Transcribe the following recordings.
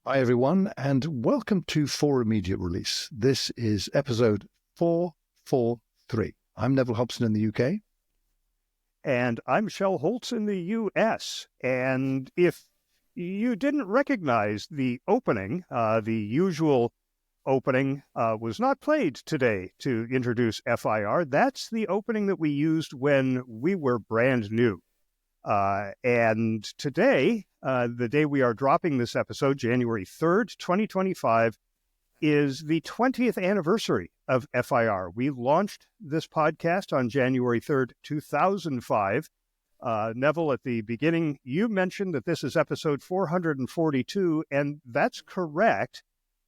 Hi, everyone, and welcome to For Immediate Release. This is episode 443. I'm Neville Hobson in the UK. And I'm Shel Holtz in the US. And if you didn't recognize the opening, the usual opening was not played today to introduce FIR. That's the opening that we used when we were brand new. And today, the day we are dropping this episode, January 3rd, 2025, is the 20th anniversary of FIR. We launched this podcast on January 3rd, 2005. Neville, at the beginning, you mentioned that this is episode 442, and that's correct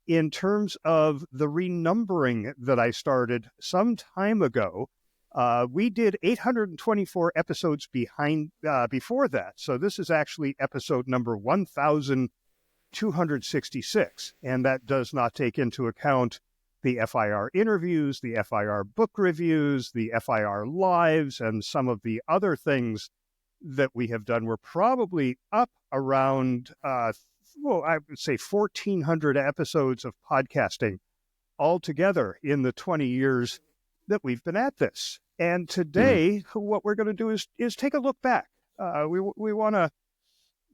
in terms of the renumbering that I started some time ago. We did 824 episodes before that. So this is actually episode number 1,266. And that does not take into account the FIR interviews, the FIR book reviews, the FIR lives, and some of the other things that we have done. We're probably up around, I would say 1,400 episodes of podcasting altogether in the 20 years that we've been at this. And today, what we're going to do is take a look back. We want to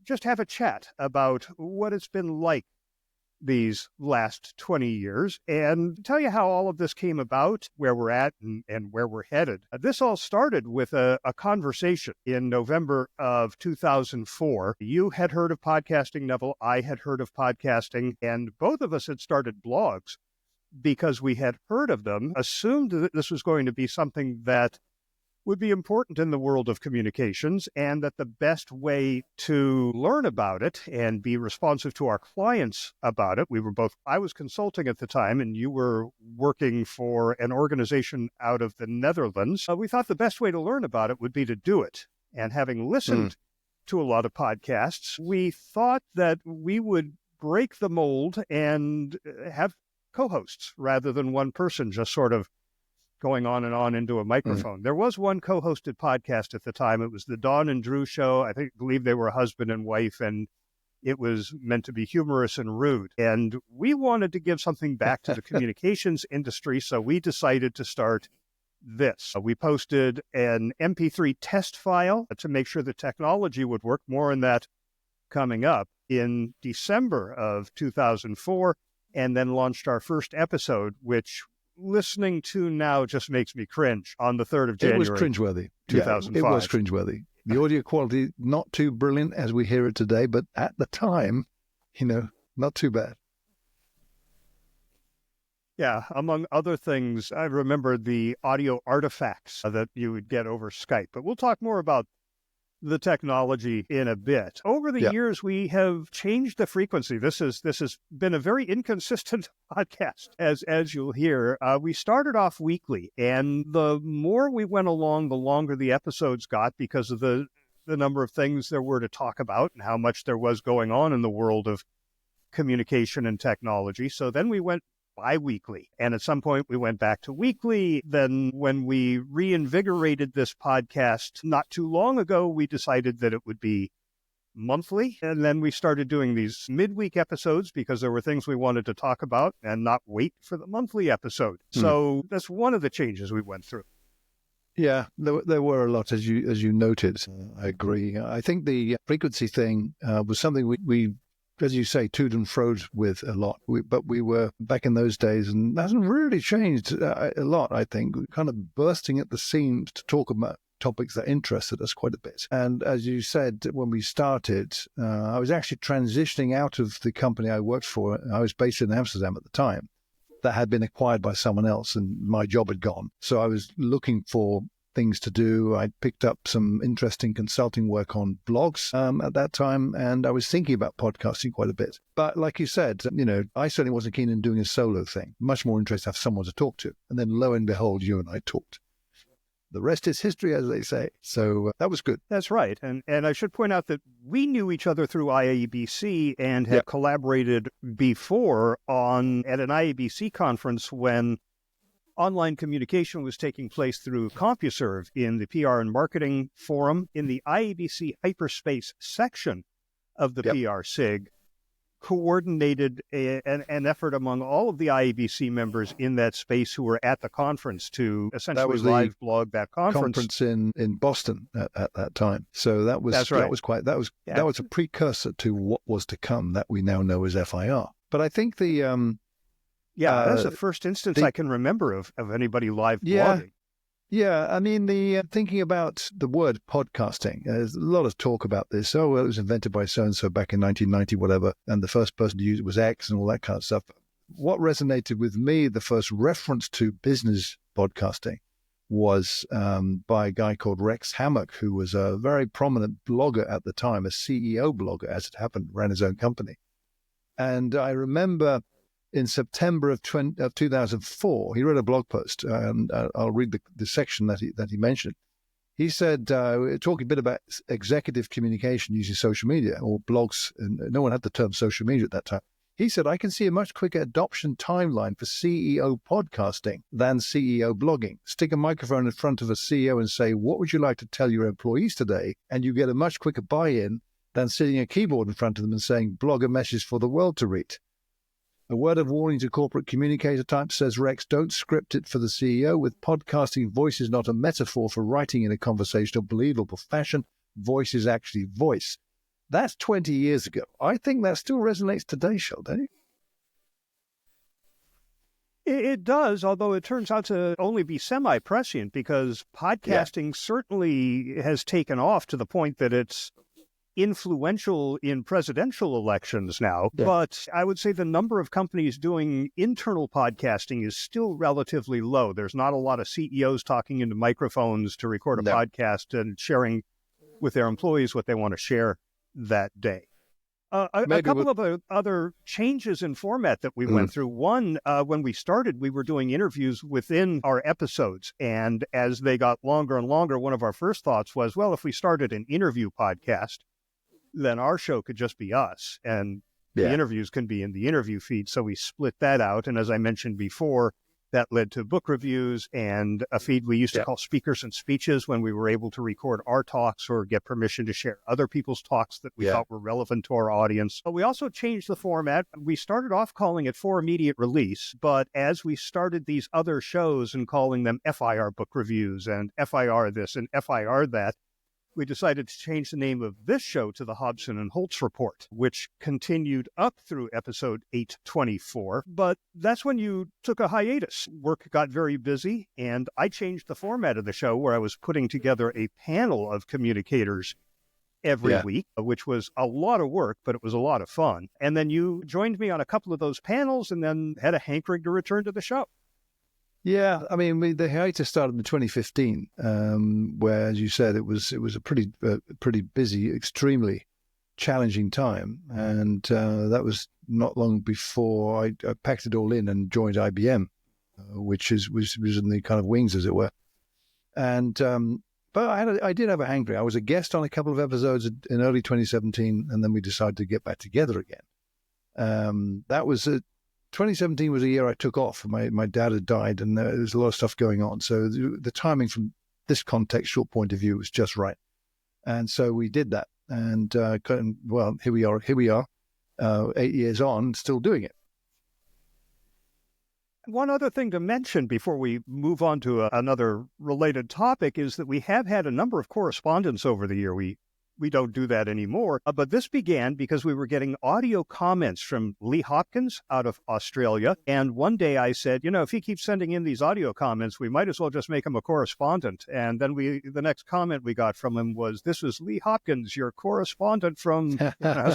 just have a chat about what it's been like these last 20 years and tell you how all of this came about, where we're at and where we're headed. This all started with a conversation in November of 2004. You had heard of podcasting, Neville. I had heard of podcasting, and both of us had started blogs because we had heard of them, assumed that this was going to be something that would be important in the world of communications, and that the best way to learn about it and be responsive to our clients about it, I was consulting at the time, and you were working for an organization out of the Netherlands. We thought the best way to learn about it would be to do it. And having listened to a lot of podcasts, we thought that we would break the mold and have co-hosts rather than one person just sort of going on and on into a microphone. There was one co-hosted podcast at the time. It was the Dawn and Drew show. I believe they were husband and wife, and it was meant to be humorous and rude. And we wanted to give something back to the communications industry, so we decided to start this. We posted an MP3 test file to make sure the technology would work. More on that coming up in December of 2004. And then launched our first episode, which listening to now just makes me cringe, on the 3rd of January. It was cringeworthy. 2005. Yeah, it was cringeworthy. The audio quality, not too brilliant as we hear it today, but at the time, not too bad. Yeah, among other things, I remember the audio artifacts that you would get over Skype. But we'll talk more about the technology in a bit. Over the years, we have changed the frequency. This has been a very inconsistent podcast, as you'll hear. We started off weekly, and the more we went along, the longer the episodes got because of the number of things there were to talk about and how much there was going on in the world of communication and technology. So then we went bi-weekly. And at some point we went back to weekly. Then when we reinvigorated this podcast not too long ago, we decided that it would be monthly. And then we started doing these midweek episodes because there were things we wanted to talk about and not wait for the monthly episode. So that's one of the changes we went through. Yeah, there were a lot, as you noted. I agree. I think the frequency thing was something we as you say, toed and froed with a lot. But we were back in those days, and that hasn't really changed a lot, I think. We're kind of bursting at the seams to talk about topics that interested us quite a bit. And as you said, when we started, I was actually transitioning out of the company I worked for. I was based in Amsterdam at the time. That had been acquired by someone else, and my job had gone. So I was looking for things to do. I picked up some interesting consulting work on blogs at that time, and I was thinking about podcasting quite a bit. But like you said, I certainly wasn't keen on doing a solo thing. Much more interested to have someone to talk to. And then lo and behold, you and I talked. The rest is history, as they say. So that was good. That's right. And I should point out that we knew each other through IABC and had collaborated before at an IABC conference when online communication was taking place through CompuServe in the PR and Marketing Forum. In the IABC Hyperspace section of the PR SIG, coordinated an effort among all of the IABC members in that space who were at the conference to essentially live blog that conference in Boston at that time. So that was That's right. that was a precursor to what was to come that we now know as FIR. But I think that's the first instance I can remember of anybody live blogging. Yeah, I mean, thinking about the word podcasting, there's a lot of talk about this. Oh, well, it was invented by so-and-so back in 1990, whatever, and the first person to use it was X and all that kind of stuff. What resonated with me, the first reference to business podcasting was by a guy called Rex Hammock, who was a very prominent blogger at the time, a CEO blogger, as it happened, ran his own company. And I remember in September of 2004, he wrote a blog post, and I'll read the section that he mentioned. He said, talking a bit about executive communication using social media or blogs, and no one had the term social media at that time. He said, I can see a much quicker adoption timeline for CEO podcasting than CEO blogging. Stick a microphone in front of a CEO and say, what would you like to tell your employees today? And you get a much quicker buy-in than sitting a keyboard in front of them and saying, blog a message for the world to read. A word of warning to corporate communicator types, says Rex, don't script it for the CEO. With podcasting, voice is not a metaphor for writing in a conversational, believable fashion. Voice is actually voice. That's 20 years ago. I think that still resonates today, Shel, don't you? It does, although it turns out to only be semi-prescient because podcasting certainly has taken off to the point that it's influential in presidential elections now. Yeah. But I would say the number of companies doing internal podcasting is still relatively low. There's not a lot of CEOs talking into microphones to record a podcast and sharing with their employees what they want to share that day. A couple of other changes in format that we went through. One, when we started, we were doing interviews within our episodes. And as they got longer and longer, one of our first thoughts was, well, if we started an interview podcast, then our show could just be us. And the interviews can be in the interview feed. So we split that out. And as I mentioned before, that led to book reviews and a feed we used to call Speakers and Speeches when we were able to record our talks or get permission to share other people's talks that we thought were relevant to our audience. But we also changed the format. We started off calling it For Immediate Release, but as we started these other shows and calling them FIR Book Reviews and FIR this and FIR that, we decided to change the name of this show to the Hobson and Holtz Report, which continued up through episode 824. But that's when you took a hiatus. Work got very busy, and I changed the format of the show where I was putting together a panel of communicators every week, which was a lot of work, but it was a lot of fun. And then you joined me on a couple of those panels and then had a hankering to return to the show. Yeah, I mean, the hiatus started in 2015, where, as you said, it was a pretty busy, extremely challenging time, and that was not long before I packed it all in and joined IBM, which was in the kind of wings, as it were. And but I did have a hankering. I was a guest on a couple of episodes in early 2017, and then we decided to get back together again. That was 2017 was a year I took off. My dad had died, and there was a lot of stuff going on. So the timing from this contextual point of view was just right. And so we did that. And, well, here we are, 8 years on, still doing it. One other thing to mention before we move on to another related topic is that we have had a number of correspondents over the year. We don't do that anymore. But this began because we were getting audio comments from Lee Hopkins out of Australia. And one day I said, if he keeps sending in these audio comments, we might as well just make him a correspondent. And then the next comment we got from him was, this is Lee Hopkins, your correspondent from...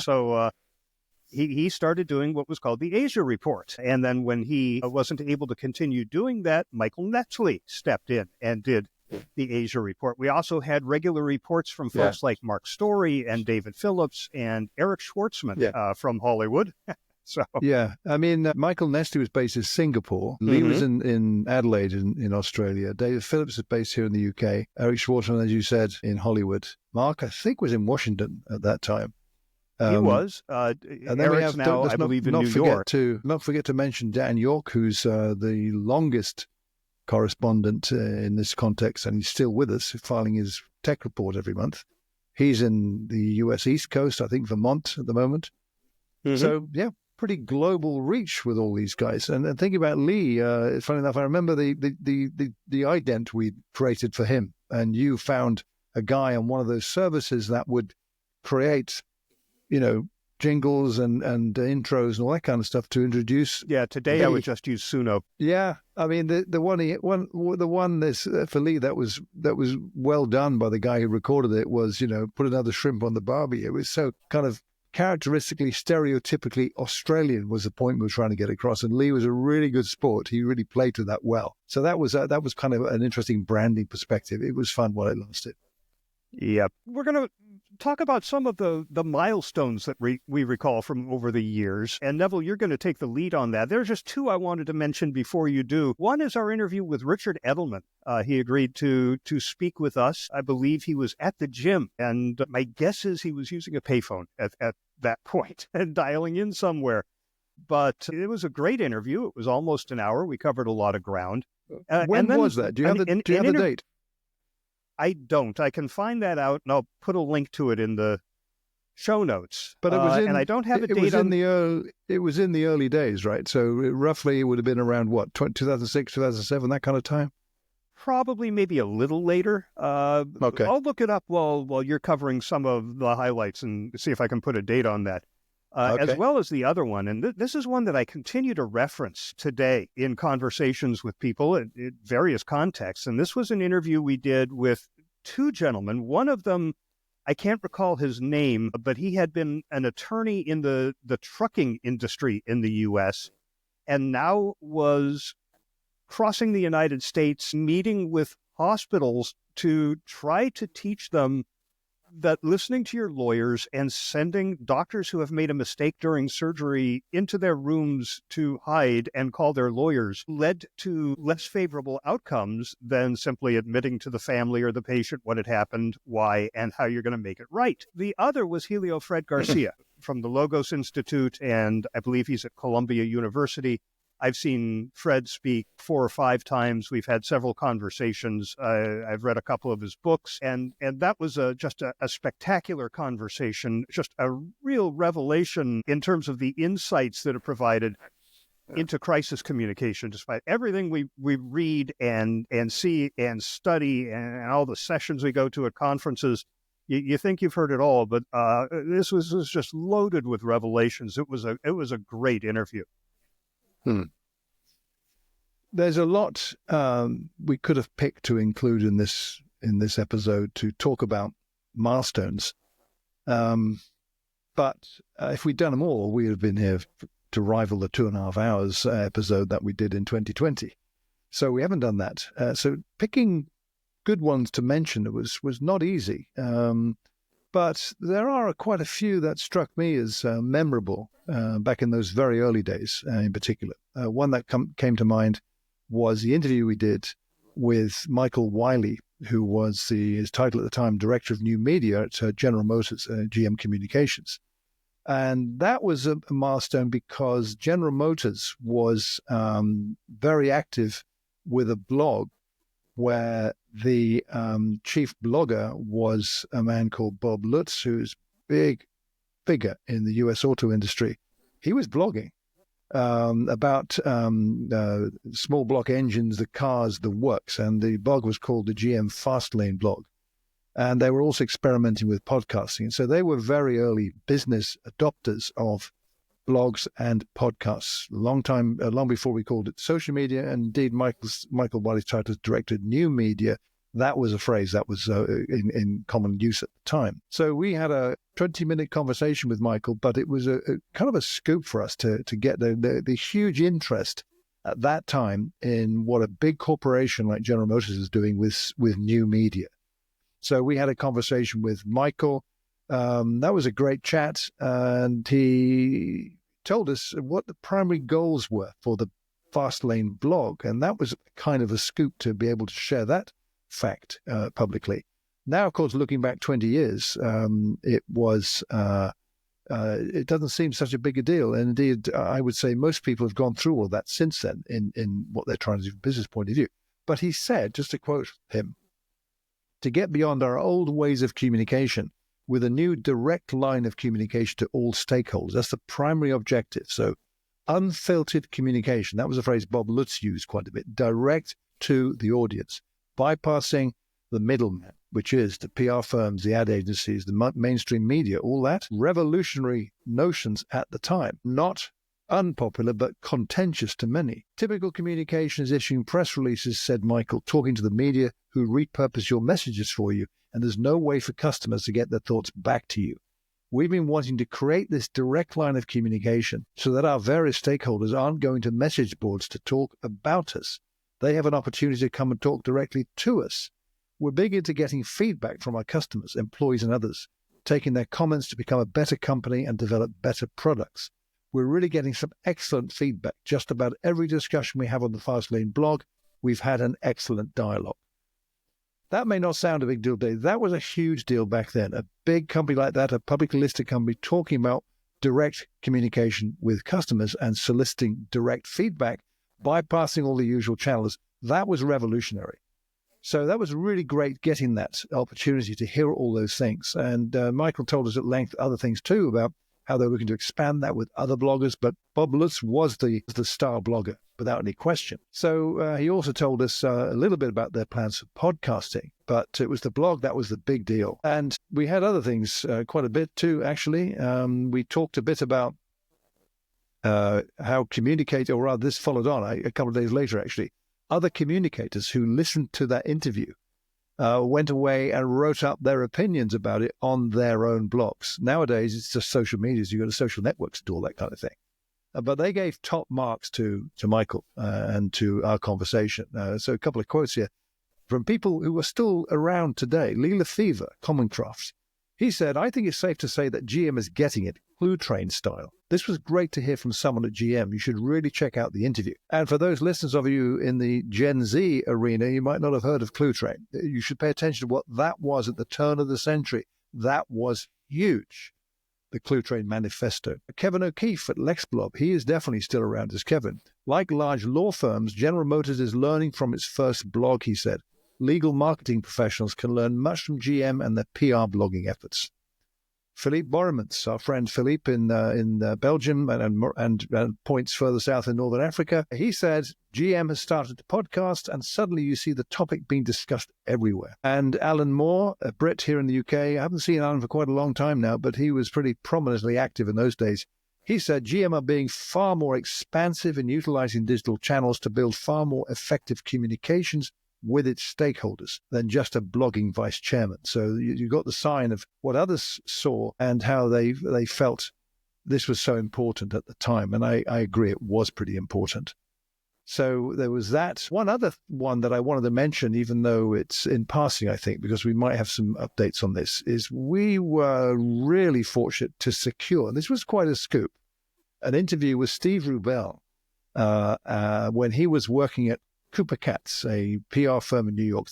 So he started doing what was called the Asia Report. And then when he wasn't able to continue doing that, Michael Netzley stepped in and did the Asia Report. We also had regular reports from folks like Mark Story and David Phillips and Eric Schwartzman from Hollywood. I mean, Michael Netzley was based in Singapore. Lee was in Adelaide in Australia. David Phillips is based here in the UK. Eric Schwartzman, as you said, in Hollywood. Mark, I think, was in Washington at that time. He was. And then Eric's now, I believe, in New York. Not forget to mention Dan York, who's the longest correspondent in this context, and he's still with us, filing his tech report every month. He's in the US East Coast, I think Vermont at the moment. So, yeah, pretty global reach with all these guys. And thinking about Lee, funny enough, I remember the ident we created for him, and you found a guy on one of those services that would create, jingles and intros and all that kind of stuff to introduce. Yeah, today I would just use Suno. Yeah, I mean the one this for Lee that was well done by the guy who recorded it was put another shrimp on the barbie. It was so kind of characteristically, stereotypically Australian was the point we were trying to get across. And Lee was a really good sport. He really played to that well. So that was kind of an interesting branding perspective. It was fun while it lasted. Yep. We're going to talk about some of the milestones that we recall from over the years. And Neville, you're going to take the lead on that. There's just two I wanted to mention before you do. One is our interview with Richard Edelman. He agreed to speak with us. I believe he was at the gym, and my guess is he was using a payphone at that point and dialing in somewhere. But it was a great interview. It was almost an hour. We covered a lot of ground. When was that? Do you have the date? I don't. I can find that out, and I'll put a link to it in the show notes. But it was and I don't have a date on it was in the early days, right? So roughly it would have been around what, 2006, 2007, that kind of time? Probably maybe a little later. Okay. I'll look it up while you're covering some of the highlights and see if I can put a date on that. As well as the other one. And this is one that I continue to reference today in conversations with people in various contexts. And this was an interview we did with two gentlemen. One of them, I can't recall his name, but he had been an attorney in the trucking industry in the U.S. and now was crossing the United States, meeting with hospitals to try to teach them that listening to your lawyers and sending doctors who have made a mistake during surgery into their rooms to hide and call their lawyers led to less favorable outcomes than simply admitting to the family or the patient what had happened, why, and how you're going to make it right. The other was Helio Fred Garcia from the Logos Institute, and I believe he's at Columbia University. I've seen Fred speak 4 or 5 times. We've had several conversations. I've read a couple of his books, and that was just a spectacular conversation, just a real revelation in terms of the insights that are provided into crisis communication, despite everything we read and see and study and all the sessions we go to at conferences. You think you've heard it all, but this was just loaded with revelations. It was a great interview. There's a lot we could have picked to include in this episode to talk about milestones. But if we'd done them all, we would have been here to rival the 2.5 hours episode that we did in 2020. So we haven't done that. So picking good ones to mention was not easy. But there are quite a few that struck me as memorable back in those very early days in particular. One that came to mind was the interview we did with Michael Wiley, who was his title at the time, Director of New Media at General Motors, GM Communications. And that was a milestone because General Motors was very active with a blog where the chief blogger was a man called Bob Lutz, who's a big figure in the U.S. auto industry. He was blogging about small block engines, the cars, the works, and the blog was called the GM Fastlane blog. And they were also experimenting with podcasting. And so they were very early business adopters of blogs and podcasts, long before we called it social media. And indeed, Michael Wiley's title as Director of New Media, that was a phrase that was in common use at the time. So we had a 20-minute conversation with Michael, but it was a kind of a scoop for us to get the huge interest at that time in what a big corporation like General Motors is doing with new media. So we had a conversation with Michael. That was a great chat, and he told us what the primary goals were for the Fastlane blog, and that was kind of a scoop to be able to share that fact publicly. Now, of course, looking back 20 years, it doesn't seem such a big a deal, and indeed, I would say most people have gone through all that since then in what they're trying to do from a business point of view. But he said, just to quote him, "To get beyond our old ways of communication, with a new direct line of communication to all stakeholders. That's the primary objective. So unfiltered communication, that was a phrase Bob Lutz used quite a bit, direct to the audience, bypassing the middleman, which is the PR firms, the ad agencies, the mainstream media, all that. Revolutionary notions at the time, not unpopular, but contentious to many. Typical communication is issuing press releases, said Michael, talking to the media who repurpose your messages for you, and there's no way for customers to get their thoughts back to you. We've been wanting to create this direct line of communication so that our various stakeholders aren't going to message boards to talk about us. They have an opportunity to come and talk directly to us. We're big into getting feedback from our customers, employees, and others, taking their comments to become a better company and develop better products. We're really getting some excellent feedback. Just about every discussion we have on the Fastlane blog, we've had an excellent dialogue. That may not sound a big deal today. That was a huge deal back then. A big company like that, a publicly listed company, talking about direct communication with customers and soliciting direct feedback, bypassing all the usual channels. That was revolutionary. So that was really great getting that opportunity to hear all those things. And Michael told us at length other things too about how they're looking to expand that with other bloggers. But Bob Lutz was the star blogger without any question. So he also told us a little bit about their plans for podcasting. But it was the blog that was the big deal. And we had other things quite a bit too, actually. We talked a bit about how communicate, or rather this followed on a couple of days later, actually. Other communicators who listened to that interview went away and wrote up their opinions about it on their own blogs. Nowadays, it's just social media. You go to social networks to do all that kind of thing. But they gave top marks to Michael and to our conversation. So a couple of quotes here from people who are still around today. Lee Lefevre, Commoncraft. He said, I think it's safe to say that GM is getting it, Clue Train style. This was great to hear from someone at GM. You should really check out the interview. And for those listeners of you in the Gen Z arena, you might not have heard of Clue Train. You should pay attention to what that was at the turn of the century. That was huge. The Clue Train Manifesto. Kevin O'Keefe at LexBlog, he is definitely still around as Kevin. Like large law firms, General Motors is learning from its first blog, he said. Legal marketing professionals can learn much from GM and their PR blogging efforts. Philippe Boremans, our friend Philippe in Belgium and points further south in Northern Africa, he said, GM has started a podcast and suddenly you see the topic being discussed everywhere. And Alan Moore, a Brit here in the UK, I haven't seen Alan for quite a long time now, but he was pretty prominently active in those days. He said GM are being far more expansive in utilizing digital channels to build far more effective communications with its stakeholders than just a blogging vice chairman. So you got the sign of what others saw and how they felt this was so important at the time. And I agree, it was pretty important. So there was that. One other one that I wanted to mention, even though it's in passing, I think, because we might have some updates on this, is we were really fortunate to secure, and this was quite a scoop, an interview with Steve Rubel when he was working at Cooper Katz, a PR firm in New York,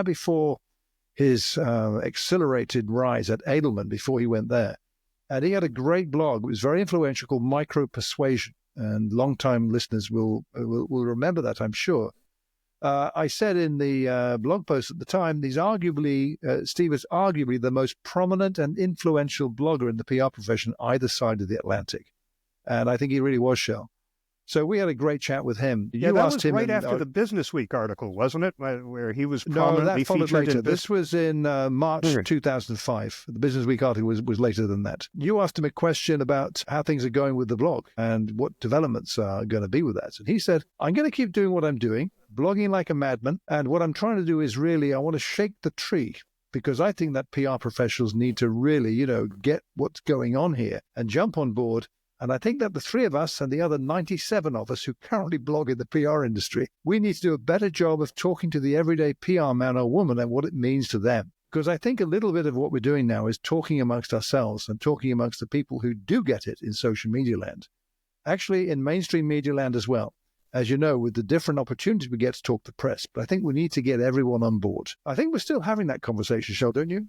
before his accelerated rise at Edelman, before he went there. And he had a great blog. It was very influential, called Micro Persuasion. And long-time listeners will remember that, I'm sure. I said in the blog post at the time, Steve is arguably the most prominent and influential blogger in the PR profession, either side of the Atlantic. And I think he really was, Shel. So we had a great chat with him. Yeah, that was right after the Business Week article, wasn't it? Where he was prominently featured later. in This was in March 2005. The Business Week article was later than that. You asked him a question about how things are going with the blog and what developments are going to be with that. And he said, I'm going to keep doing what I'm doing, blogging like a madman. And what I'm trying to do is really, I want to shake the tree, because I think that PR professionals need to really, get what's going on here and jump on board. And I think that the three of us and the other 97 of us who currently blog in the PR industry, we need to do a better job of talking to the everyday PR man or woman and what it means to them. Because I think a little bit of what we're doing now is talking amongst ourselves and talking amongst the people who do get it in social media land. Actually, in mainstream media land as well. As you know, with the different opportunities we get to talk to press. But I think we need to get everyone on board. I think we're still having that conversation, Shel, don't you?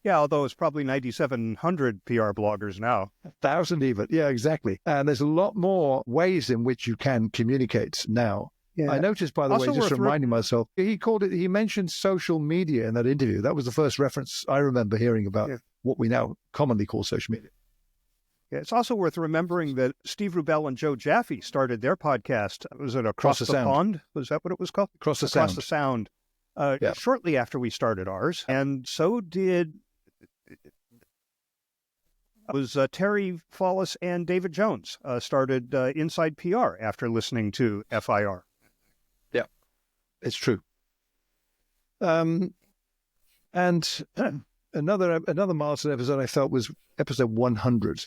Yeah, although it's probably 9,700 PR bloggers now. 1,000 even. Yeah, exactly. And there's a lot more ways in which you can communicate now. Yeah. I noticed, by the Also way, just worth reminding myself, he mentioned social media in that interview. That was the first reference I remember hearing about what we now commonly call social media. Yeah, it's also worth remembering that Steve Rubell and Joe Jaffe started their podcast. Was it Across the Pond? Was that what it was called? Across the Sound. Shortly after we started ours. And so did Terry Follis and David Jones started Inside PR after listening to FIR. Yeah, it's true. And another milestone episode I felt was episode 100,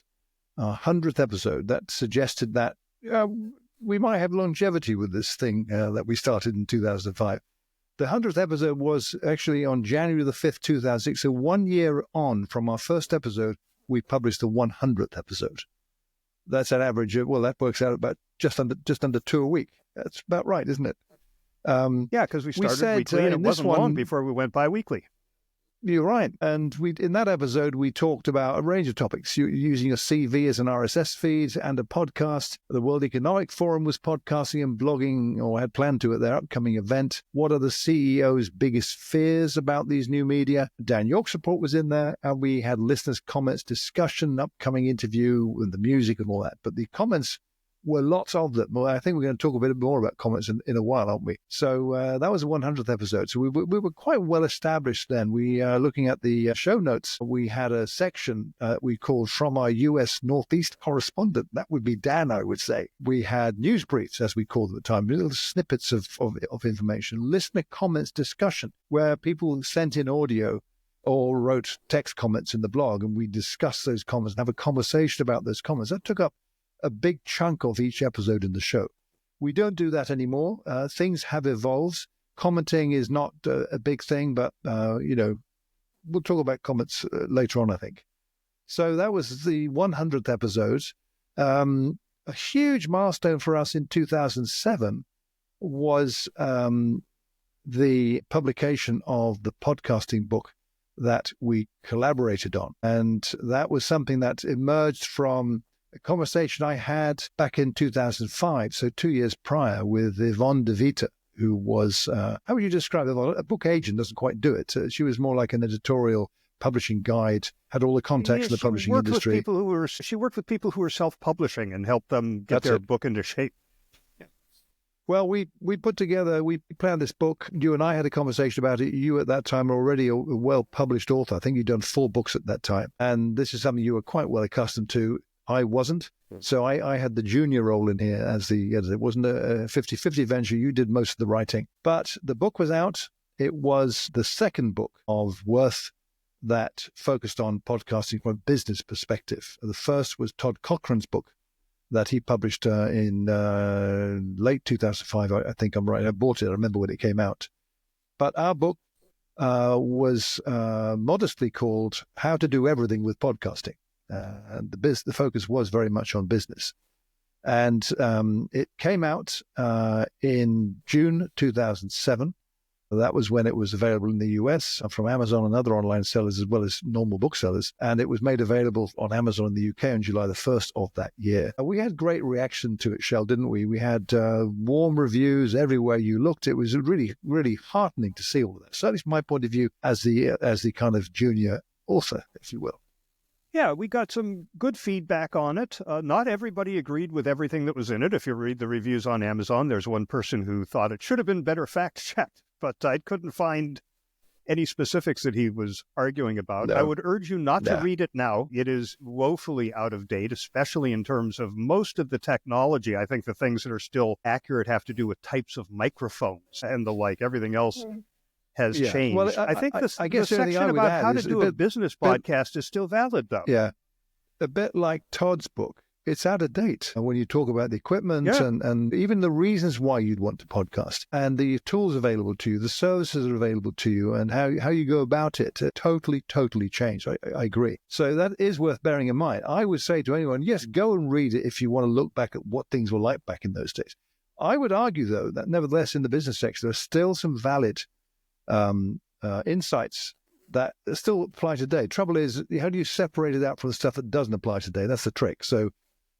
100th episode. That suggested that we might have longevity with this thing that we started in 2005. The 100th episode was actually on January the 5th, 2006. So 1 year on from our first episode, we published the 100th episode. That's an average of, well, that works out about just under 2 a week. That's about right, isn't it? Yeah, because we started weekly and it wasn't long before we went bi-weekly. You're right. And in that episode, we talked about a range of topics, using a CV as an RSS feed and a podcast. The World Economic Forum was podcasting and blogging, or had planned to at their upcoming event. What are the CEO's biggest fears about these new media? Dan York's report was in there, and we had listeners' comments, discussion, upcoming interview, with the music and all that. But the comments were lots of them. Well, I think we're going to talk a bit more about comments in a while, aren't we? So that was the 100th episode. So we were quite well established then. We looking at the show notes, we had a section we called From Our US Northeast Correspondent. That would be Dan, I would say. We had news briefs, as we called them at the time, little snippets of information, listener comments discussion, where people sent in audio or wrote text comments in the blog, and we discussed those comments and have a conversation about those comments. That took up a big chunk of each episode in the show. We don't do that anymore. Things have evolved. Commenting is not a big thing, but, we'll talk about comments later on, I think. So that was the 100th episode. A huge milestone for us in 2007 was the publication of the podcasting book that we collaborated on. And that was something that emerged from a conversation I had back in 2005, so 2 years prior, with Yvonne De Vita, who was, how would you describe Yvonne? A book agent doesn't quite do it. She was more like an editorial publishing guide, had all the contacts in the publishing industry. She worked with people who were self-publishing and helped them get their book into shape. Yeah. Well, we planned this book. You and I had a conversation about it. You at that time were already a well-published author. I think you'd done 4 books at that time. And this is something you were quite well accustomed to. I wasn't. So I had the junior role in here as the editor. It wasn't a 50-50 venture. You did most of the writing. But the book was out. It was the second book of worth that focused on podcasting from a business perspective. The first was Todd Cochran's book that he published in late 2005. I think I'm right. I bought it. I remember when it came out. But our book was modestly called How to Do Everything with Podcasting. And the focus was very much on business. And it came out in June 2007. That was when it was available in the US from Amazon and other online sellers, as well as normal booksellers. And it was made available on Amazon in the UK on July the 1st of that year. We had great reaction to it, Shel, didn't we? We had warm reviews everywhere you looked. It was really, really heartening to see all of that. Certainly from my point of view as the kind of junior author, if you will. Yeah, we got some good feedback on it. Not everybody agreed with everything that was in it. If you read the reviews on Amazon, there's one person who thought it should have been better fact-checked, but I couldn't find any specifics that he was arguing about. No. I would urge you not to read it now. It is woefully out of date, especially in terms of most of the technology. I think the things that are still accurate have to do with types of microphones and the like. Everything else has changed. Well, I think the section about how to do a business podcast is still valid, though. Yeah, a bit like Todd's book. It's out of date when you talk about the equipment and even the reasons why you'd want to podcast and the tools available to you, the services that are available to you, and how you go about it. Totally changed. I agree. So that is worth bearing in mind. I would say to anyone, yes, go and read it if you want to look back at what things were like back in those days. I would argue, though, that nevertheless in the business sector, there are still some valid insights that still apply today. Trouble is, how do you separate it out from the stuff that doesn't apply today? That's the trick. So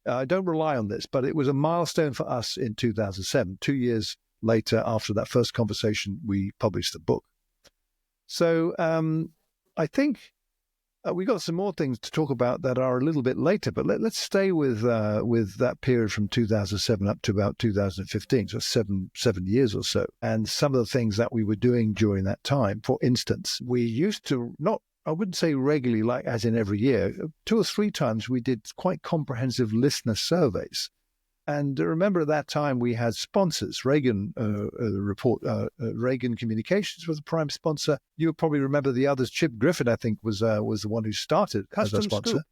don't rely on this, but it was a milestone for us in 2007, 2 years later, after that first conversation, we published the book. So I think we got some more things to talk about that are a little bit later, but let's stay with that period from 2007 up to about 2015, so seven years or so, and some of the things that we were doing during that time. For instance, we used to I wouldn't say regularly, like as in every year, 2 or 3 times we did quite comprehensive listener surveys. And remember, at that time we had sponsors. Reagan Reagan Communications was the prime sponsor. You probably remember the others. Chip Griffin, I think, was the one who started as a sponsor.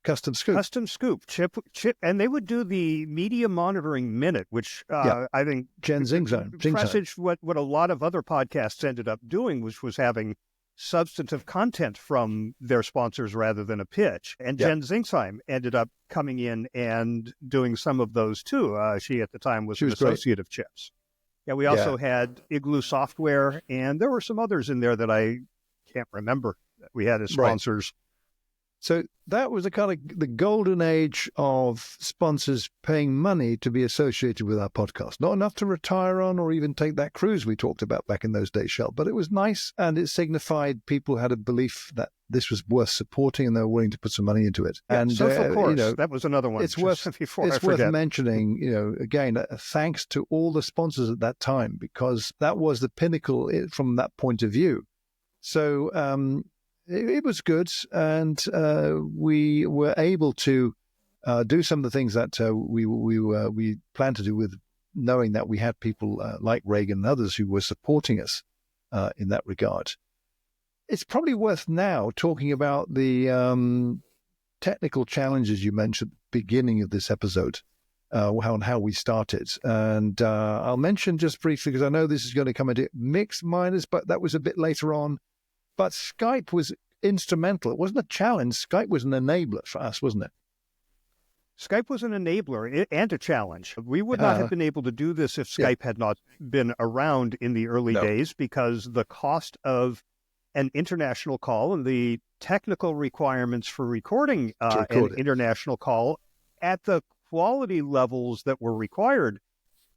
Custom Scoop. Chip, and they would do the Media Monitoring Minute, which I think presaged what a lot of other podcasts ended up doing, which was having substantive content from their sponsors rather than a pitch. And Jen Zingsheim ended up coming in and doing some of those too. She at the time was an associate of Chip's. Yeah, we also had Igloo Software, and there were some others in there that I can't remember that we had as sponsors. So that was the kind of the golden age of sponsors paying money to be associated with our podcast. Not enough to retire on or even take that cruise we talked about back in those days, Shel, but it was nice, and it signified people had a belief that this was worth supporting and they were willing to put some money into it. Yeah, and social course, that was another one. It's worth mentioning, again, thanks to all the sponsors at that time, because that was the pinnacle from that point of view. So, it was good, and we were able to do some of the things that we planned to do, with knowing that we had people like Reagan and others who were supporting us in that regard. It's probably worth now talking about the technical challenges you mentioned at the beginning of this episode, how we started. And I'll mention just briefly, because I know this is going to come into mixed minus, but that was a bit later on. But Skype was instrumental. It wasn't a challenge. Skype was an enabler for us, wasn't it? Skype was an enabler and a challenge. We would not have been able to do this if Skype had not been around in the early days, because the cost of an international call and the technical requirements for recording an international call at the quality levels that were required,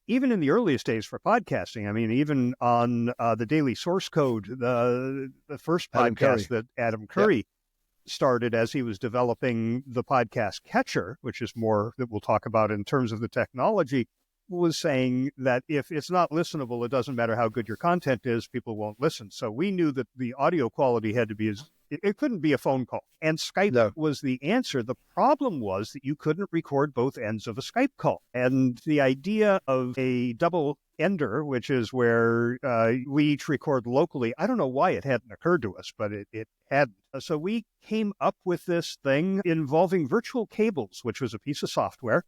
even in the earliest days for podcasting. I mean, even on the Daily Source Code, the first podcast that Adam Curry started as he was developing the podcast catcher, which is more that we'll talk about in terms of the technology, was saying that if it's not listenable, it doesn't matter how good your content is, people won't listen. So we knew that the audio quality had to be it couldn't be a phone call. And Skype was the answer. The problem was that you couldn't record both ends of a Skype call. And the idea of a double ender, which is where we each record locally, I don't know why it hadn't occurred to us, but it hadn't. So we came up with this thing involving virtual cables, which was a piece of software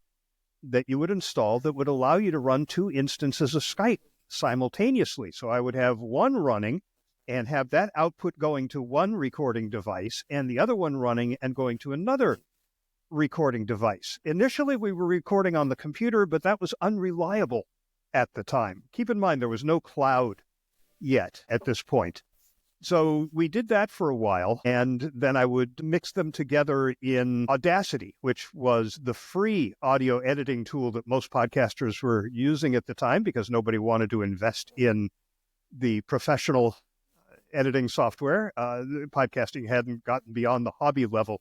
that you would install that would allow you to run 2 instances of Skype simultaneously. So I would have one running and have that output going to one recording device and the other one running and going to another recording device. Initially, we were recording on the computer, but that was unreliable at the time. Keep in mind, there was no cloud yet at this point. So we did that for a while, and then I would mix them together in Audacity, which was the free audio editing tool that most podcasters were using at the time, because nobody wanted to invest in the professional editing software. Podcasting hadn't gotten beyond the hobby level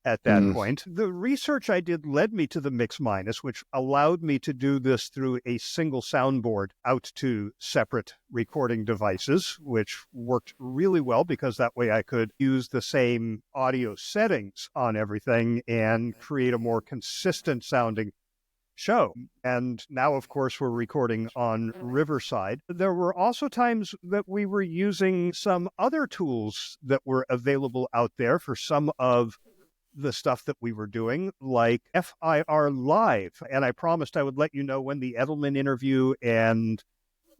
at that point. The research I did led me to the Mix Minus, which allowed me to do this through a single soundboard out to separate recording devices, which worked really well, because that way I could use the same audio settings on everything and create a more consistent sounding show. And now, of course, we're recording on Riverside. There were also times that we were using some other tools that were available out there for some of the stuff that we were doing, like FIR Live. And I promised I would let you know when the Edelman interview and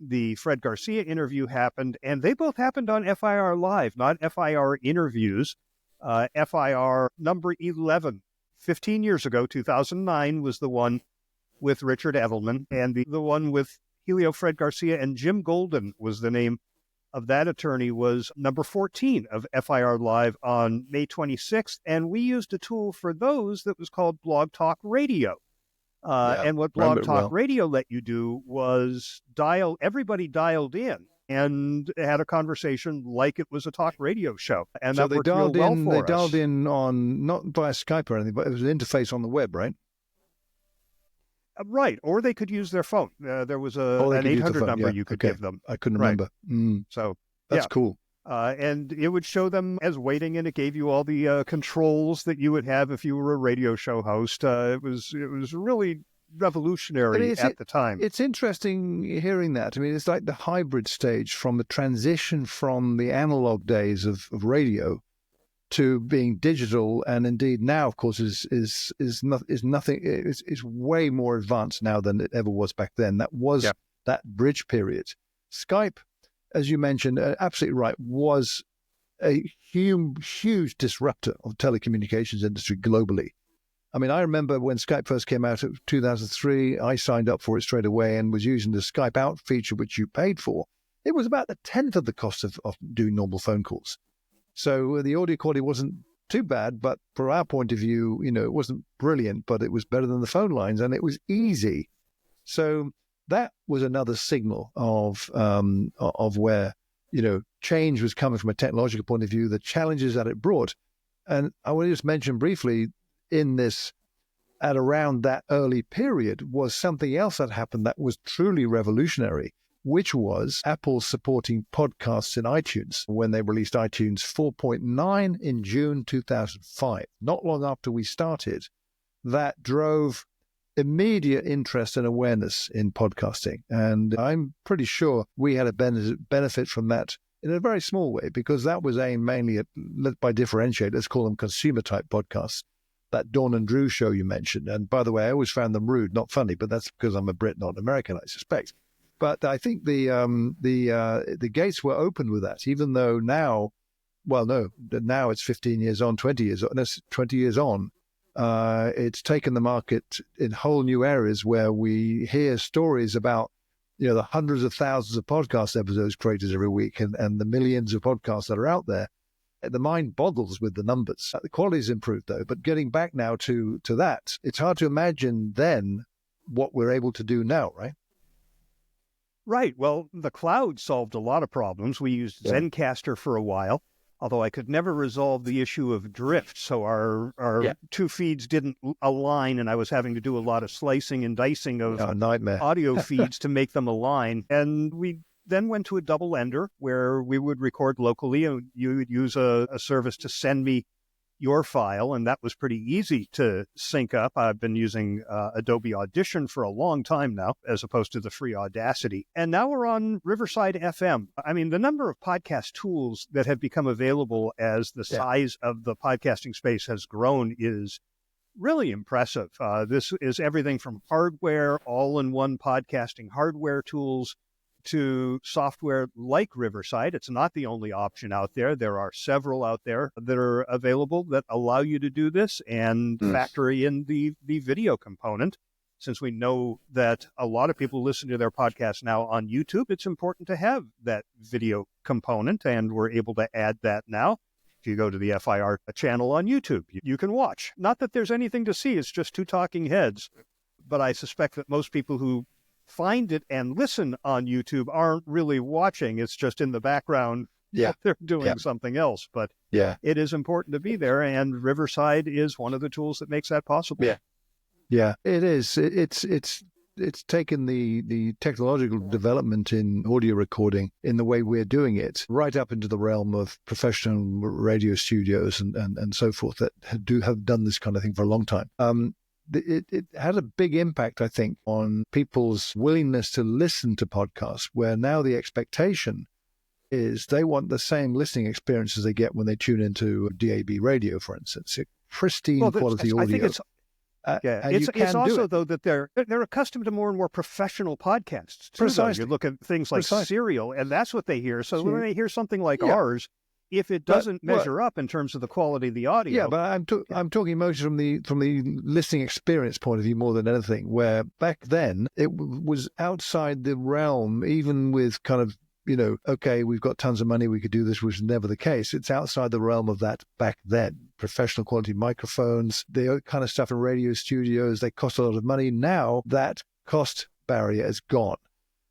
the Fred Garcia interview happened. And they both happened on FIR Live, not FIR interviews. FIR number 11, 15 years ago, 2009, was the one with Richard Edelman, and the one with Helio Fred Garcia and Jim Golden was the name of that attorney, was number 14 of FIR Live on May 26th. And we used a tool for those that was called Blog Talk Radio. And what Blog Talk Radio let you do was everybody dialed in and had a conversation like it was a talk radio show. And so that worked real well for us. They dialed in on, not via Skype or anything, but it was an interface on the web, right? Right. Or they could use their phone. There was an 800 number you could give them. I couldn't remember. So that's cool. And it would show them as waiting, and it gave you all the controls that you would have if you were a radio show host. It was really revolutionary at the time. It's interesting hearing that. I mean, it's like the hybrid stage from the transition from the analog days of radio to being digital, and indeed now, of course, is way more advanced now than it ever was back then. That was that bridge period. Skype, as you mentioned, absolutely right, was a huge disruptor of the telecommunications industry globally. I mean, I remember when Skype first came out in 2003, I signed up for it straight away and was using the Skype Out feature, which you paid for. It was about the 10th of the cost of doing normal phone calls. So the audio quality wasn't too bad, but from our point of view, it wasn't brilliant, but it was better than the phone lines, and it was easy. So that was another signal of where, change was coming from a technological point of view, the challenges that it brought. And I want to just mention briefly in this, at around that early period, was something else that happened that was truly revolutionary, which was Apple supporting podcasts in iTunes when they released iTunes 4.9 in June 2005. Not long after we started, that drove immediate interest and awareness in podcasting. And I'm pretty sure we had a benefit from that in a very small way, because that was aimed mainly at, by differentiate, let's call them consumer-type podcasts. That Dawn and Drew show you mentioned. And by the way, I always found them rude, not funny, but that's because I'm a Brit, not American, I suspect. But I think the gates were open with that, even though now it's 15 years on, 20 years on. That's 20 years on. It's taken the market in whole new areas where we hear stories about, the hundreds of thousands of podcast episodes created every week and the millions of podcasts that are out there. The mind boggles with the numbers. The quality's improved, though. But getting back now to that, it's hard to imagine then what we're able to do now, right? Right. Well, the cloud solved a lot of problems. We used Zencaster for a while, although I could never resolve the issue of drift. So our two feeds didn't align, and I was having to do a lot of slicing and dicing of audio feeds to make them align. And we then went to a double ender where we would record locally, and you would use a service to send me your file, and that was pretty easy to sync up. I've been using Adobe Audition for a long time now, as opposed to the free Audacity. And now we're on Riverside FM. I mean, the number of podcast tools that have become available as the size of the podcasting space has grown is really impressive. This is everything from hardware, all-in-one podcasting hardware tools, to software like Riverside. It's not the only option out there. There are several out there that are available that allow you to do this and factor in the video component. Since we know that a lot of people listen to their podcasts now on YouTube, it's important to have that video component, and we're able to add that now. If you go to the FIR channel on YouTube, you can watch. Not that there's anything to see, it's just two talking heads. But I suspect that most people who find it and listen on YouTube aren't really watching. It's just in the background. They're doing something else. But it is important to be there, and Riverside is one of the tools that makes that possible. Yeah, it is. It's taken the technological development in audio recording in the way we're doing it right up into the realm of professional radio studios and so forth that have done this kind of thing for a long time. It had a big impact, I think, on people's willingness to listen to podcasts, where now the expectation is they want the same listening experience as they get when they tune into DAB radio, for instance. Pristine quality audio. I think it's also, though, that they're accustomed to more and more professional podcasts, too. Precisely. You look at things like Serial, and that's what they hear. So when they hear something like ours, if it doesn't measure up in terms of the quality of the audio. Yeah, but I'm talking mostly from the listening experience point of view more than anything, where back then it was outside the realm, even with kind of, okay, we've got tons of money, we could do this, which was never the case. It's outside the realm of that back then. Professional quality microphones, the kind of stuff in radio studios, they cost a lot of money. Now that cost barrier is gone.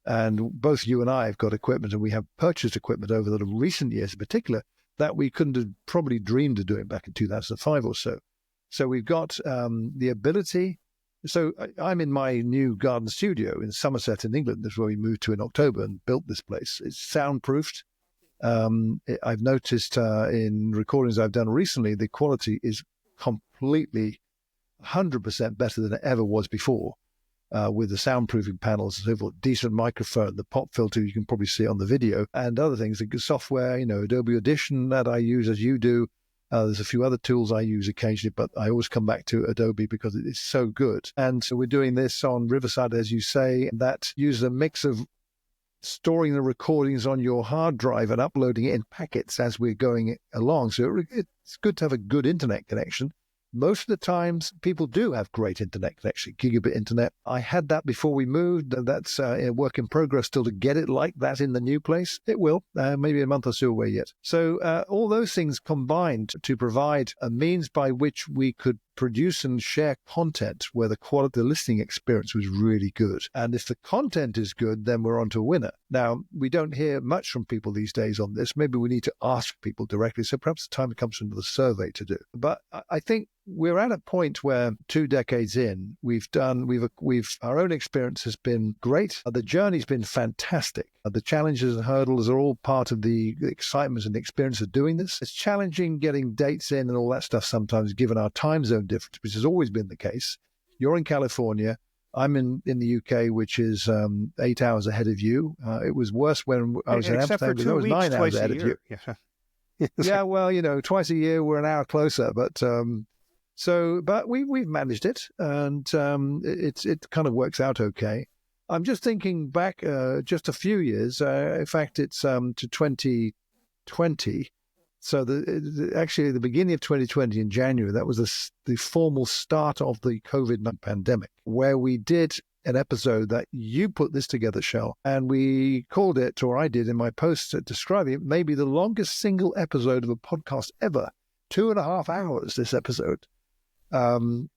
And both you and I have got equipment, and we have purchased equipment over the recent years in particular that we couldn't have probably dreamed of doing back in 2005 or so. So we've got the ability. So I'm in my new garden studio in Somerset in England. This is where we moved to in October and built this place. It's soundproofed. I've noticed in recordings I've done recently, the quality is completely 100% better than it ever was before. With the soundproofing panels and so forth, decent microphone, the pop filter, you can probably see on the video, and other things, the software, Adobe Audition that I use as you do. There's a few other tools I use occasionally, but I always come back to Adobe because it is so good. And so we're doing this on Riverside, as you say, that uses a mix of storing the recordings on your hard drive and uploading it in packets as we're going along. So it's good to have a good internet connection. Most of the times, people do have great internet connection, gigabit internet. I had that before we moved. That's a work in progress still to get it like that in the new place. It will, maybe a month or so away yet. So all those things combined to provide a means by which we could produce and share content where the quality of the listening experience was really good. And if the content is good, then we're on to a winner. Now, we don't hear much from people these days on this. Maybe we need to ask people directly. So perhaps the time comes for another survey to do. But I think we're at a point where 2 decades in, our own experience has been great. The journey's been fantastic. The challenges and hurdles are all part of the excitement and the experience of doing this. It's challenging getting dates in and all that stuff sometimes, given our time zone difference, which has always been the case. You're in California. I'm in the UK, which is 8 hours ahead of you. It was worse when I was in Amsterdam because I was 9 hours ahead of you. Yeah. Yeah, well, twice a year we're an hour closer, but we've managed it, and it kind of works out okay. I'm just thinking back just a few years. In fact, it's to 2020. So actually, the beginning of 2020 in January, that was the formal start of the COVID-19 pandemic, where we did an episode that you put this together, Shel, and we called it, or I did in my post describing it, maybe the longest single episode of a podcast ever. 2.5 hours, this episode. Now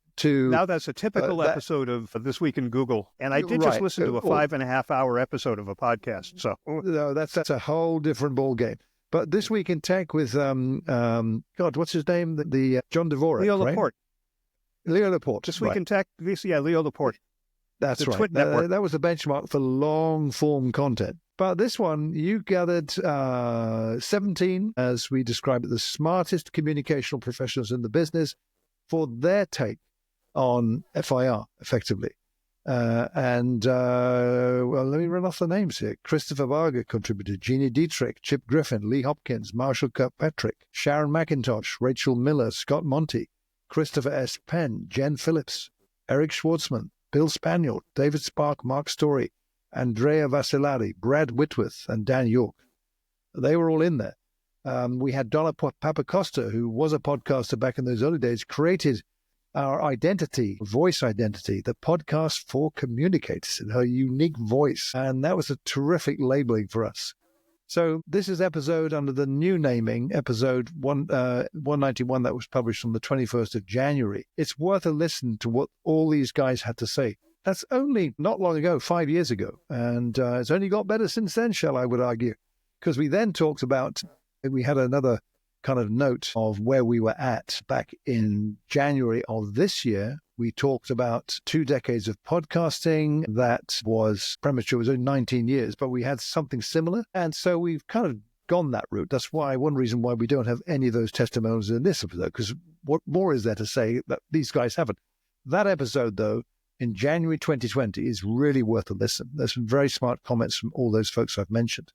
that's a typical episode of This Week in Google. And I did just listen to a 5.5-hour episode of a podcast. So no, that's a whole different ballgame. But This Week in Tech with, what's his name? The John Dvorak, Leo Laporte. Leo Laporte. This Week in Tech, Leo Laporte. That's right. Twit Network. That was the benchmark for long-form content. But this one, you gathered 17, as we describe it, the smartest communicational professionals in the business for their take on FIR, effectively. Let me run off the names here. Christopher Varga contributed, Jeannie Dietrich, Chip Griffin, Lee Hopkins, Marshall Kirkpatrick, Sharon McIntosh, Rachel Miller, Scott Monty, Christopher S. Penn, Jen Phillips, Eric Schwartzman, Bill Spaniel, David Spark, Mark Story, Andrea Vassilari, Brad Whitworth, and Dan York. They were all in there. We had Donna Papacosta, who was a podcaster back in those early days, created our identity, voice identity, the podcast for communicators, in her unique voice. And that was a terrific labeling for us. So this is episode under the new naming, episode 191 that was published on the 21st of January. It's worth a listen to what all these guys had to say. That's only not long ago, 5 years ago. And it's only got better since then, Shel, I would argue, because we then talked about, we had another kind of note of where we were at back in January of this year. We talked about 2 decades of podcasting. That was premature. It was only 19 years, but we had something similar. And so we've kind of gone that route. That's why one reason why we don't have any of those testimonials in this episode, because what more is there to say that these guys haven't? That episode, though, in January 2020 is really worth a listen. There's some very smart comments from all those folks I've mentioned.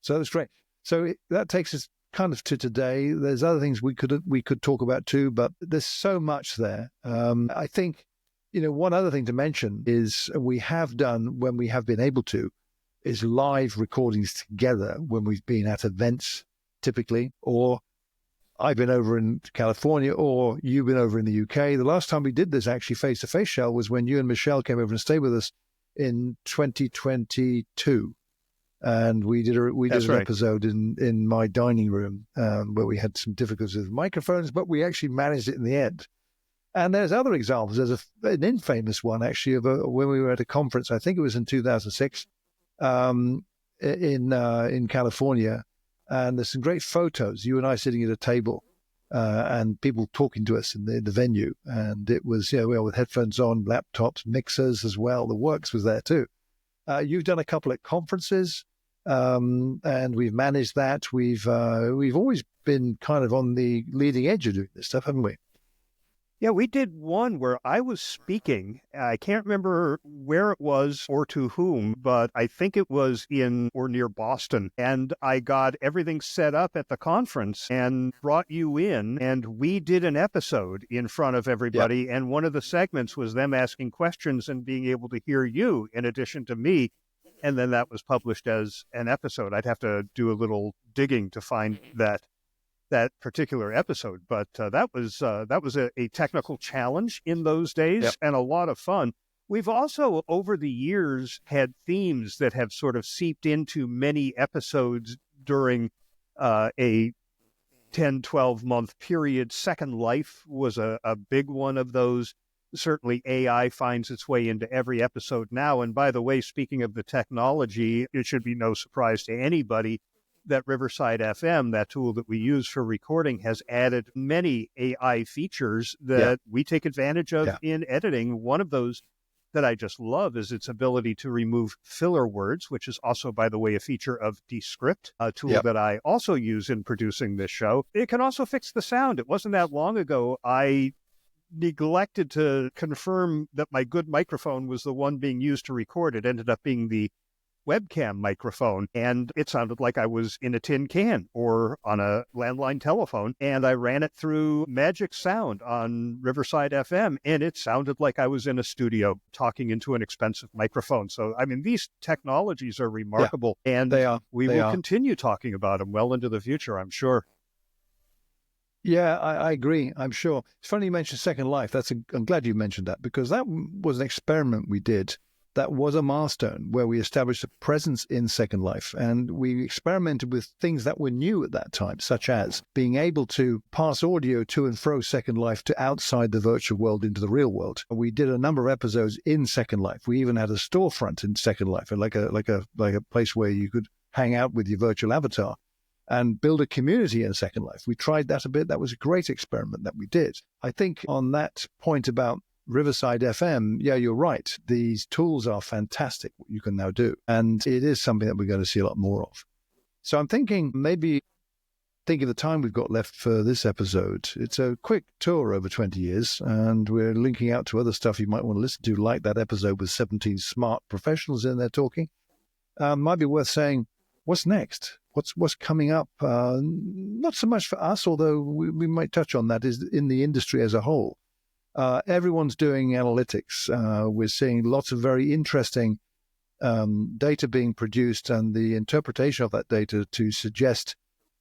So that's great. So that takes us kind of to today. There's other things we could talk about too, but there's so much there. I think, one other thing to mention is we have done, when we have been able to, is live recordings together when we've been at events typically, or I've been over in California or you've been over in the UK. The last time we did this actually face-to-face, Shel, was when you and Michelle came over and stayed with us in 2022. And we did That's an right. episode in my dining room where we had some difficulties with microphones, but we actually managed it in the end. And there's other examples. There's an infamous one, actually, of when we were at a conference, I think it was in 2006, in California. And there's some great photos, you and I sitting at a table and people talking to us in the venue. And it was, we were with headphones on, laptops, mixers as well. The works was there too. You've done a couple at conferences, and we've managed that. We've always been kind of on the leading edge of doing this stuff, haven't we? Yeah, we did one where I was speaking. I can't remember where it was or to whom, but I think it was in or near Boston. And I got everything set up at the conference and brought you in, and we did an episode in front of everybody. And one of the segments was them asking questions and being able to hear you in addition to me. And then that was published as an episode. I'd have to do a little digging to find that particular episode, but that was a technical challenge in those days and a lot of fun. We've also, over the years, had themes that have sort of seeped into many episodes during a 10, 12-month period. Second Life was a big one of those. Certainly AI finds its way into every episode now. And by the way, speaking of the technology, it should be no surprise to anybody that Riverside FM, that tool that we use for recording, has added many AI features that we take advantage of in editing. One of those that I just love is its ability to remove filler words, which is also, by the way, a feature of Descript, a tool that I also use in producing this show. It can also fix the sound. It wasn't that long ago I neglected to confirm that my good microphone was the one being used to record. It ended up being the webcam microphone, and it sounded like I was in a tin can or on a landline telephone, and I ran it through Magic Sound on Riverside FM, and it sounded like I was in a studio talking into an expensive microphone. So, I mean, these technologies are remarkable, and we will continue talking about them well into the future, I'm sure. Yeah, I agree. I'm sure. It's funny you mentioned Second Life. I'm glad you mentioned that, because that was an experiment we did. That was a milestone where we established a presence in Second Life, and we experimented with things that were new at that time, such as being able to pass audio to and fro Second Life to outside the virtual world into the real world. We did a number of episodes in Second Life. We even had a storefront in Second Life, like a place where you could hang out with your virtual avatar and build a community in Second Life. We tried that a bit. That was a great experiment that we did. I think on that point about Riverside FM, yeah, you're right. These tools are fantastic, what you can now do. And it is something that we're going to see a lot more of. So I'm thinking of the time we've got left for this episode. It's a quick tour over 20 years, and we're linking out to other stuff you might want to listen to, like that episode with 17 smart professionals in there talking. Might be worth saying, what's next? What's coming up? Not so much for us, although we might touch on that, is in the industry as a whole. Everyone's doing analytics. We're seeing lots of very interesting data being produced, and the interpretation of that data to suggest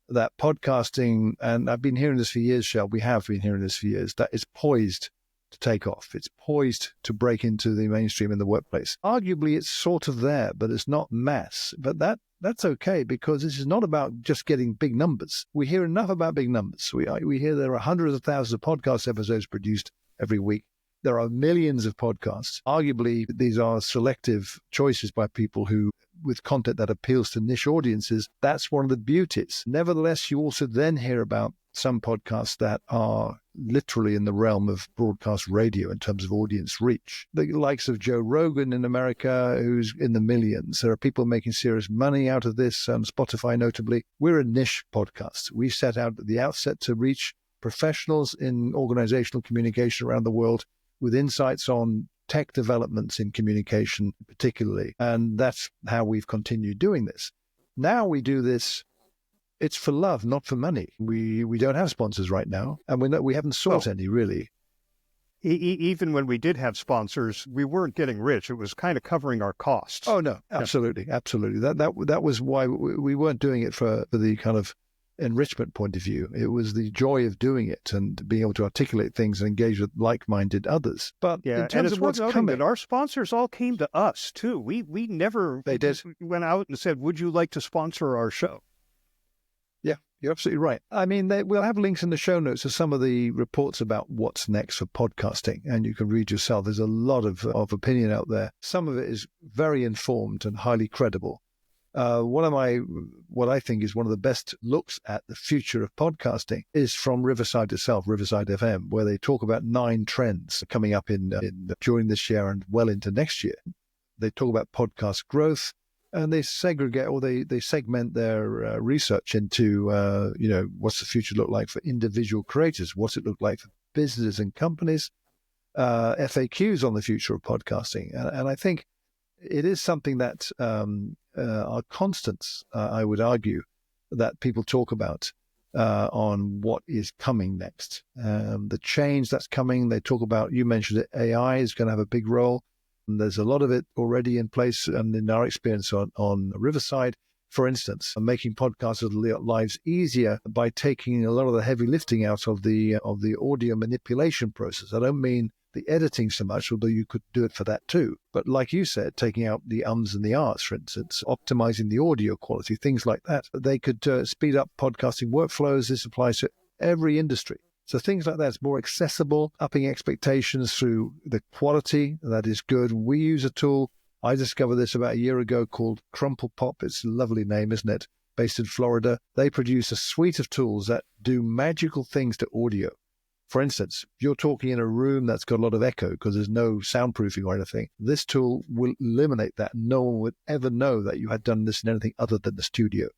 that podcasting, and I've been hearing this for years, Shel, we have been hearing this for years, that it's poised to take off. It's poised to break into the mainstream in the workplace. Arguably, it's sort of there, but it's not mass. But that's okay, because this is not about just getting big numbers. We hear enough about big numbers. We hear there are hundreds of thousands of podcast episodes produced every week. There are millions of podcasts. Arguably, these are selective choices by people who, with content that appeals to niche audiences. That's one of the beauties. Nevertheless, you also then hear about some podcasts that are literally in the realm of broadcast radio in terms of audience reach. The likes of Joe Rogan in America, who's in the millions. There are people making serious money out of this, Spotify notably. We're a niche podcast. We set out at the outset to reach professionals in organizational communication around the world with insights on tech developments in communication particularly. And that's how we've continued doing this. Now we do this, it's for love, not for money. We don't have sponsors right now, and we haven't sought any, really. Even when we did have sponsors, we weren't getting rich. It was kind of covering our costs. Oh, no, absolutely, absolutely. That was why we weren't doing it for the kind of enrichment point of view. It was the joy of doing it and being able to articulate things and engage with like-minded others. But in terms and it's of what's worth coming, noting that our sponsors all came to us too. We never they did. went out and said, "Would you like to sponsor our show?" Yeah, you're absolutely right. I mean, we'll have links in the show notes to some of the reports about what's next for podcasting, and you can read yourself. There's a lot of opinion out there. Some of it is very informed and highly credible. What I think is one of the best looks at the future of podcasting is from Riverside itself, Riverside FM, where they talk about 9 trends coming up during this year and well into next year. They talk about podcast growth, and they segregate or they segment their research into, what's the future look like for individual creators? What's it look like for businesses and companies? FAQs on the future of podcasting. And I think it is something that are constants, I would argue, that people talk about on what is coming next. The change that's coming, they talk about, you mentioned it, AI is going to have a big role. And there's a lot of it already in place, and in our experience on Riverside, for instance, making podcasters' lives easier by taking a lot of the heavy lifting out of the audio manipulation process. I don't mean the editing so much, although you could do it for that too. But like you said, taking out the ums and the ahs, for instance, optimizing the audio quality, things like that. They could speed up podcasting workflows. This applies to every industry. So things like that is more accessible, upping expectations through the quality. That is good. We use a tool. I discovered this about a year ago called Chronicle. It's a lovely name, isn't it? Based in Florida. They produce a suite of tools that do magical things to audio. For instance, if you're talking in a room that's got a lot of echo because there's no soundproofing or anything, this tool will eliminate that. No one would ever know that you had done this in anything other than the studio.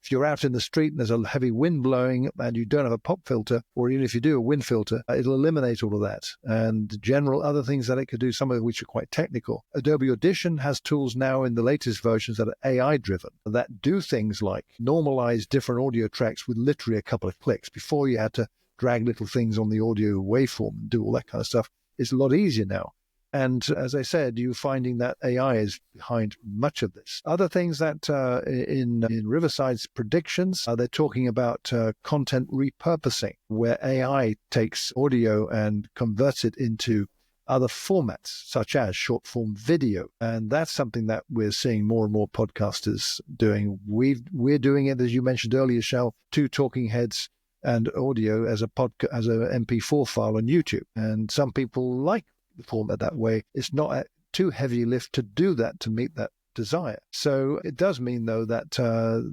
If you're out in the street and there's a heavy wind blowing and you don't have a pop filter, or even if you do a wind filter, it'll eliminate all of that. And general other things that it could do, some of which are quite technical. Adobe Audition has tools now in the latest versions that are AI-driven that do things like normalize different audio tracks with literally a couple of clicks. Before you had to drag little things on the audio waveform and do all that kind of stuff. It's a lot easier now. And as I said, you're finding that AI is behind much of this. Other things that in Riverside's predictions, they're talking about content repurposing, where AI takes audio and converts it into other formats, such as short-form video. And that's something that we're seeing more and more podcasters doing. We're doing it, as you mentioned earlier, Shel, 2 talking heads and audio as a MP4 file on YouTube. And some people like the format that way. It's not too heavy a lift to do that, to meet that desire. So it does mean, though, that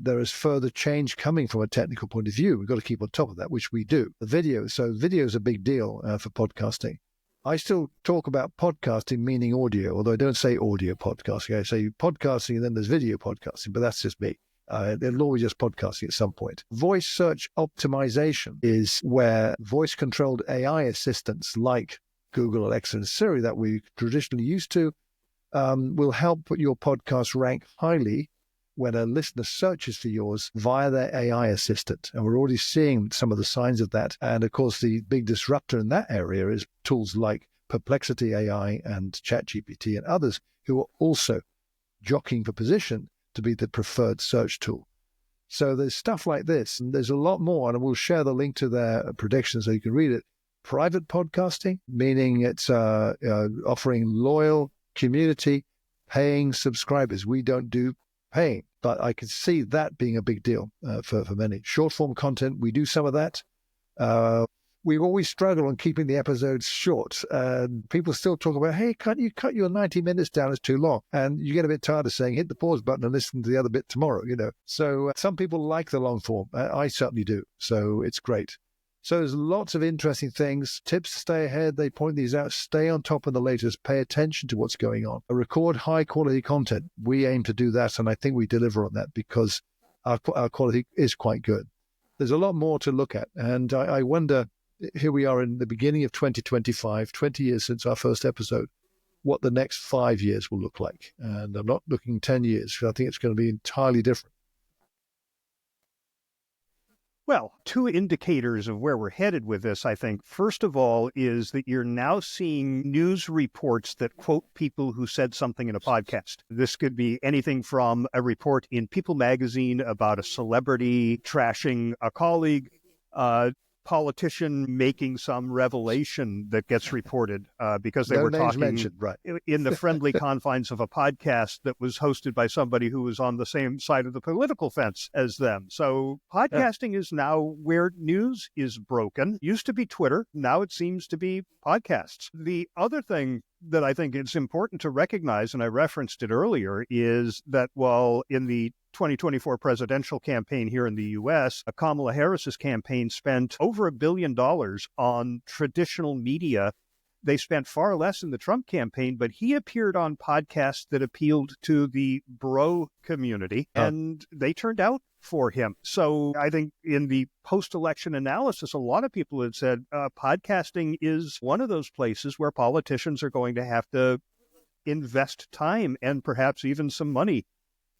there is further change coming from a technical point of view. We've got to keep on top of that, which we do. The video is a big deal for podcasting. I still talk about podcasting meaning audio, although I don't say audio podcasting. I say podcasting and then there's video podcasting, but that's just me. It'll always just podcasting at some point. Voice search optimization is where voice-controlled AI assistants like Google, Alexa, and Siri that we traditionally used to will help put your podcast rank highly when a listener searches for yours via their AI assistant. And we're already seeing some of the signs of that. And of course, the big disruptor in that area is tools like Perplexity AI and ChatGPT and others who are also jockeying for position to be the preferred search tool. So there's stuff like this, and there's a lot more, and we'll share the link to their predictions so you can read it. Private podcasting, meaning it's offering loyal community, paying subscribers. We don't do paying, but I can see that being a big deal for many. Short form content, we do some of that. We always struggle on keeping the episodes short. People still talk about, hey, can't you cut your 90 minutes down? It's too long. And you get a bit tired of saying, hit the pause button and listen to the other bit tomorrow, So some people like the long form. I certainly do. So it's great. So there's lots of interesting things. Tips to stay ahead. They point these out. Stay on top of the latest. Pay attention to what's going on. Record high quality content. We aim to do that. And I think we deliver on that because our quality is quite good. There's a lot more to look at. And I wonder, here we are in the beginning of 2025, 20 years since our first episode, what the next 5 years will look like. And I'm not looking 10 years, because I think it's going to be entirely different. Well, two indicators of where we're headed with this, I think. First of all, is that you're now seeing news reports that quote people who said something in a podcast. This could be anything from a report in People magazine about a celebrity trashing a colleague, politician making some revelation that gets reported because they No were names talking mentioned, right? in the friendly confines of a podcast that was hosted by somebody who was on the same side of the political fence as them. So podcasting is now where news is broken. Used to be Twitter. Now it seems to be podcasts. The other thing that I think it's important to recognize, and I referenced it earlier, is that while in the 2024 presidential campaign here in the U.S., Kamala Harris's campaign spent over $1 billion on traditional media. They spent far less in the Trump campaign, but he appeared on podcasts that appealed to the bro community, and they turned out for him. So I think in the post-election analysis, a lot of people had said podcasting is one of those places where politicians are going to have to invest time and perhaps even some money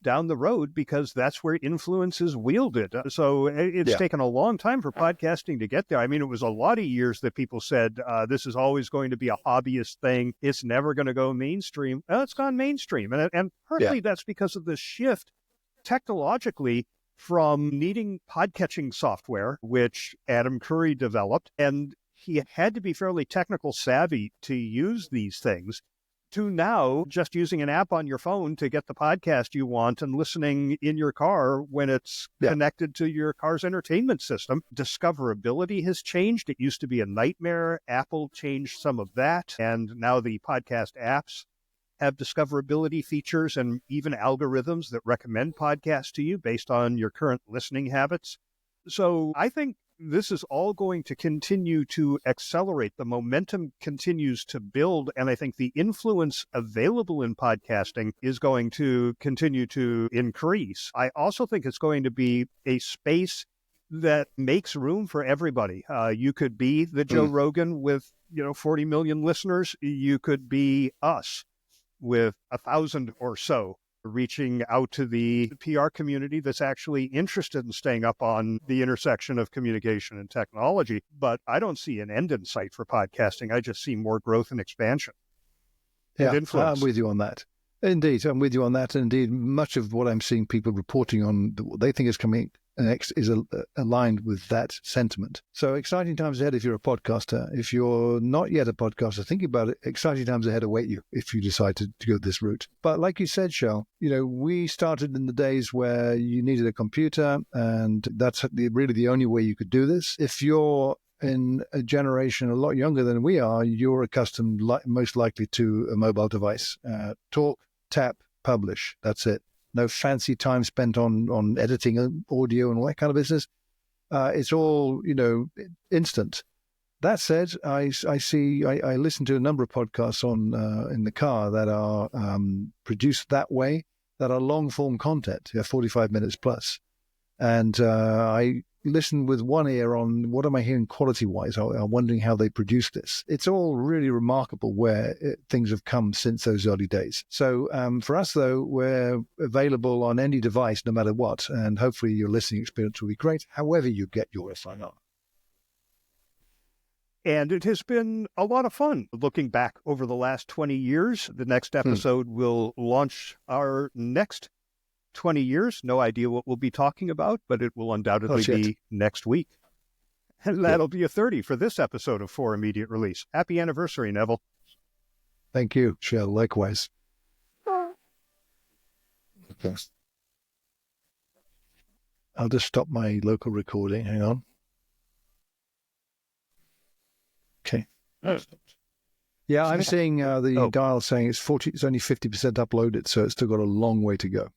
down the road, because that's where influence is wielded. So it's taken a long time for podcasting to get there. I mean, it was a lot of years that people said, this is always going to be a hobbyist thing. It's never going to go mainstream. Well, it's gone mainstream. And partly that's because of the shift technologically from needing podcatching software, which Adam Curry developed, and he had to be fairly technical savvy to use these things, to now just using an app on your phone to get the podcast you want and listening in your car when it's connected to your car's entertainment system. Discoverability has changed. It used to be a nightmare. Apple changed some of that, and now the podcast apps have discoverability features and even algorithms that recommend podcasts to you based on your current listening habits. So I think this is all going to continue to accelerate. The momentum continues to build, and I think the influence available in podcasting is going to continue to increase. I also think it's going to be a space that makes room for everybody. You could be the Joe Rogan with 40 million listeners. You could be us with 1,000 or so, reaching out to the PR community that's actually interested in staying up on the intersection of communication and technology. But I don't see an end in sight for podcasting. I just see more growth and expansion and influence. I'm with you on that. Indeed, I'm with you on that. Indeed, much of what I'm seeing people reporting on what they think is coming next is aligned with that sentiment. So exciting times ahead if you're a podcaster. If you're not yet a podcaster, think about it. Exciting times ahead await you if you decide to go this route. But like you said, Shel, we started in the days where you needed a computer, and that's really the only way you could do this. If you're in a generation a lot younger than we are, you're accustomed most likely to a mobile device. Talk, tap, publish. That's it. No fancy time spent on editing audio and all that kind of business. It's all, instant. That said, I listen to a number of podcasts in the car that are produced that way, that are long form content, 45 minutes plus. And I listen with one ear on what am I hearing quality-wise. I'm wondering how they produce this. It's all really remarkable where things have come since those early days. So for us, though, we're available on any device, no matter what, and hopefully your listening experience will be great, however you get your FIR. And it has been a lot of fun looking back over the last 20 years. The next episode will launch our next 20 years. No idea what we'll be talking about, but it will undoubtedly be next week. And that'll be a 30 for this episode of For Immediate Release. Happy anniversary, Neville. Thank you, Shel. Likewise. Okay. I'll just stop my local recording. Hang on. Okay. Yeah, I'm seeing the dial saying it's only 50% uploaded, so it's still got a long way to go.